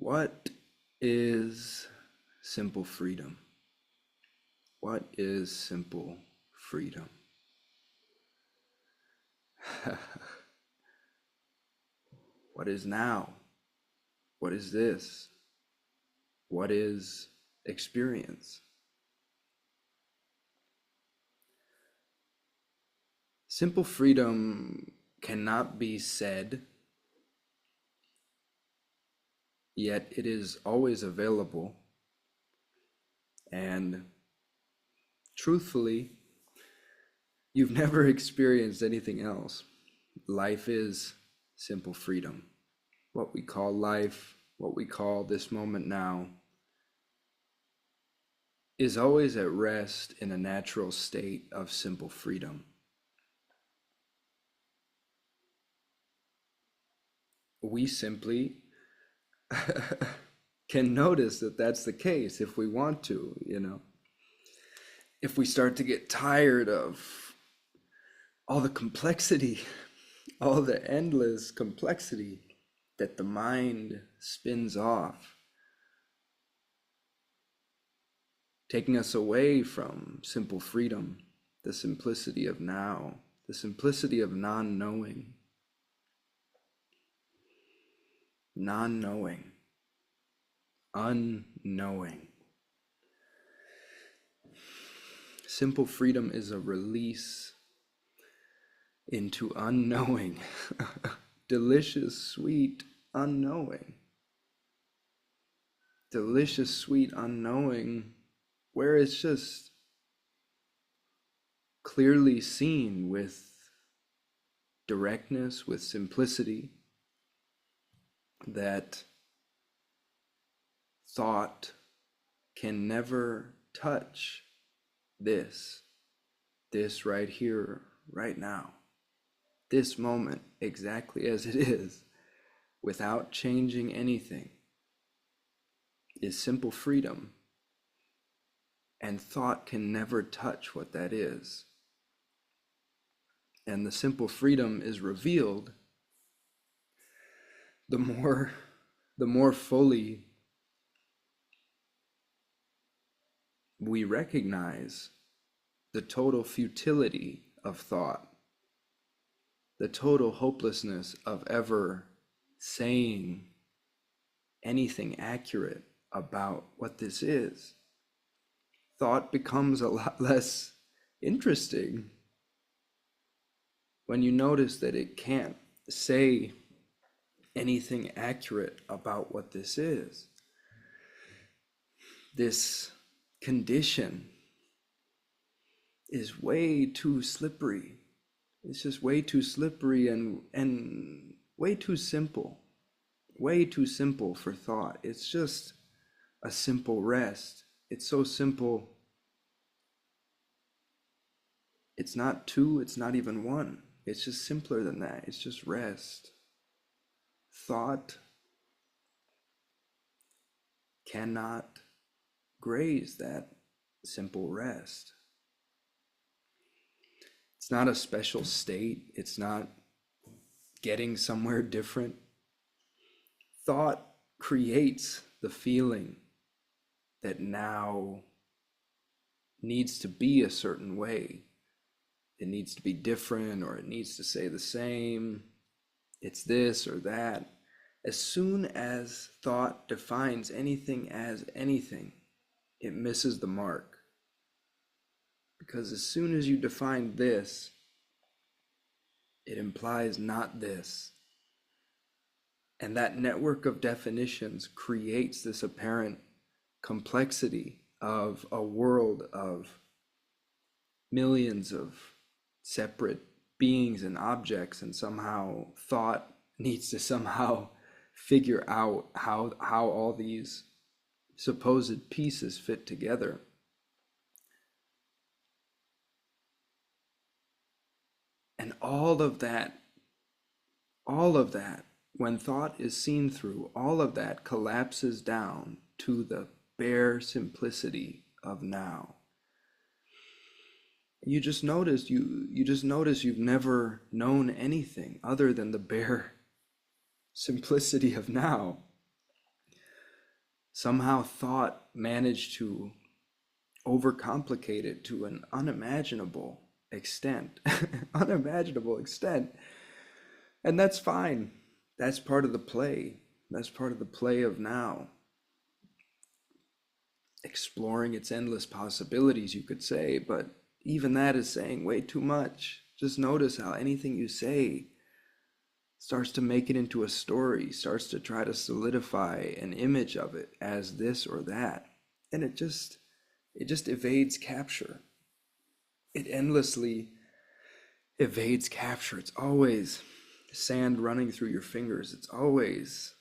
What is simple freedom? What is simple freedom? What is now? What is this? What is experience? Simple freedom cannot be said, yet it is always available. And truthfully, you've never experienced anything else. Life is simple freedom. What we call life, what we call this moment now, is always at rest in a natural state of simple freedom. We simply can notice that that's the case if we want to, If we start to get tired of all the complexity, all the endless complexity that the mind spins off, taking us away from simple freedom, the simplicity of now, the simplicity of non-knowing, unknowing. Simple freedom is a release into unknowing, delicious, sweet unknowing. Delicious, sweet unknowing, where it's just clearly seen with directness, with simplicity, that thought can never touch this right here, right now, this moment exactly as it is, without changing anything, is simple freedom. And thought can never touch what that is. And the simple freedom is revealed the more fully we recognize the total futility of thought, the total hopelessness of ever saying anything accurate about what this is. Thought becomes a lot less interesting when you notice that it can't say anything accurate about what this is. This condition is way too slippery. It's just way too slippery and way too simple for thought. It's just a simple rest. It's so simple. It's not two, it's not even one. It's just simpler than that. It's just rest. Thought cannot graze that simple rest. It's not a special state. It's not getting somewhere different. Thought creates the feeling that now needs to be a certain way. It needs to be different, or it needs to say the same. It's this or that. As soon as thought defines anything as anything, it misses the mark. Because as soon as you define this, it implies not this. And that network of definitions creates this apparent complexity of a world of millions of separate beings and objects, and somehow thought needs to somehow figure out how all these supposed pieces fit together. And all of that, when thought is seen through, all of that collapses down to the bare simplicity of now. You just notice you've never known anything other than the bare simplicity of now. Somehow thought managed to overcomplicate it to an unimaginable extent. Unimaginable extent. And that's fine. That's part of the play. That's part of the play of now. Exploring its endless possibilities, you could say, but even that is saying way too much. Just notice how anything you say starts to make it into a story, starts to try to solidify an image of it as this or that. And it just evades capture. It endlessly evades capture. It's always sand running through your fingers. It's always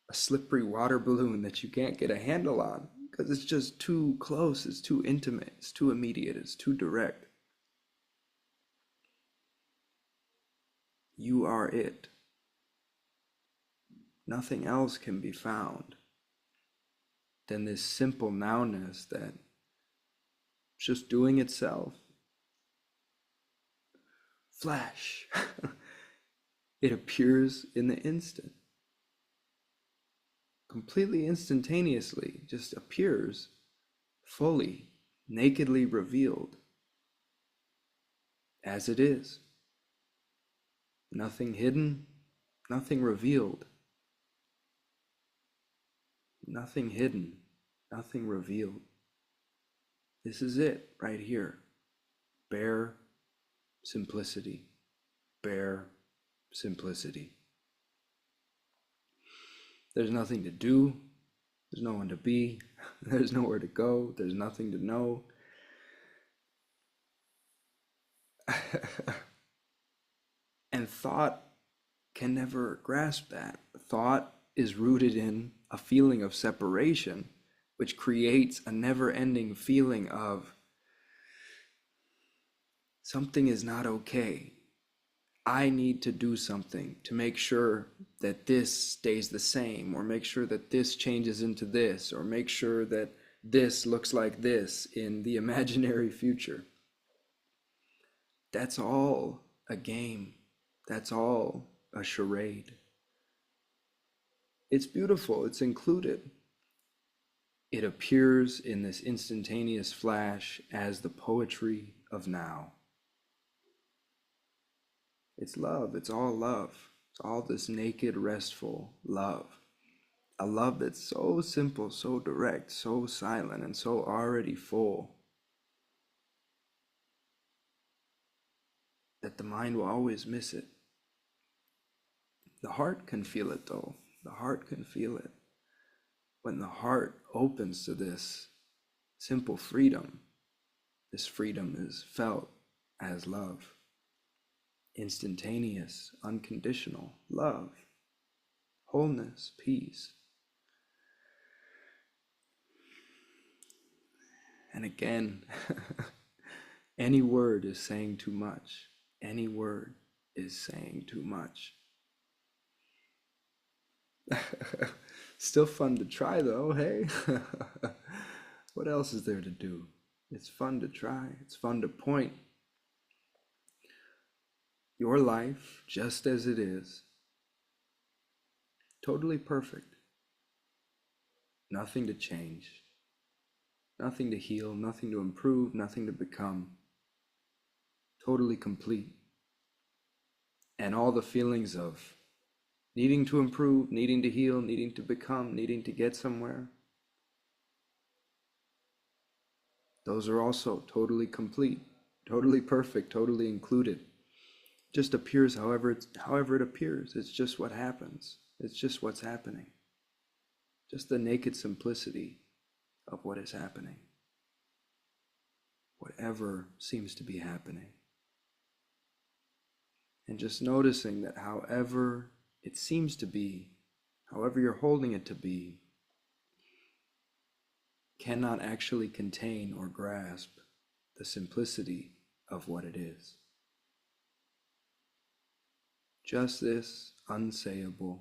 a slippery water balloon that you can't get a handle on because it's just too close, it's too intimate, it's too immediate, it's too direct. You are it. Nothing else can be found than this simple nowness that's just doing itself. Flash. It appears in the instant. Completely instantaneously, just appears fully, nakedly revealed as it is. Nothing hidden, nothing revealed. Nothing hidden, nothing revealed. This is it right here. Bare simplicity. Bare simplicity. There's nothing to do. There's no one to be. There's nowhere to go. There's nothing to know. And thought can never grasp that. Thought is rooted in a feeling of separation, which creates a never-ending feeling of something is not okay. I need to do something to make sure that this stays the same, or make sure that this changes into this, or make sure that this looks like this in the imaginary future. That's all a game. That's all a charade. It's beautiful. It's included. It appears in this instantaneous flash as the poetry of now. It's love. It's all love. It's all this naked, restful love. A love that's so simple, so direct, so silent, and so already full that the mind will always miss it. The heart can feel it though. The heart can feel it. When the heart opens to this simple freedom, this freedom is felt as love. Instantaneous, unconditional love, wholeness, peace. And again, any word is saying too much. Any word is saying too much. Still fun to try though, hey? What else is there to do? It's fun to try. It's fun to point your life just as it is. Totally perfect. Nothing to change. Nothing to heal, nothing to improve, nothing to become. Totally complete. And all the feelings of needing to improve, needing to heal, needing to become, needing to get somewhere, those are also totally complete, totally perfect, totally included. Just appears however it appears. It's just what happens. It's just what's happening. Just the naked simplicity of what is happening. Whatever seems to be happening. And just noticing that however it seems to be, however you're holding it to be, cannot actually contain or grasp the simplicity of what it is. Just this unsayable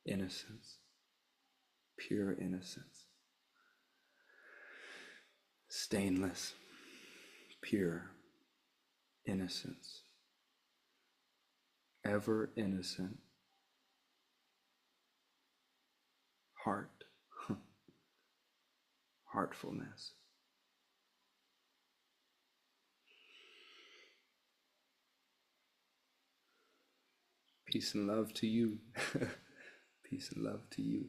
innocence, pure innocence, stainless, pure innocence, ever innocent, heart, heartfulness. Peace and love to you. Peace and love to you.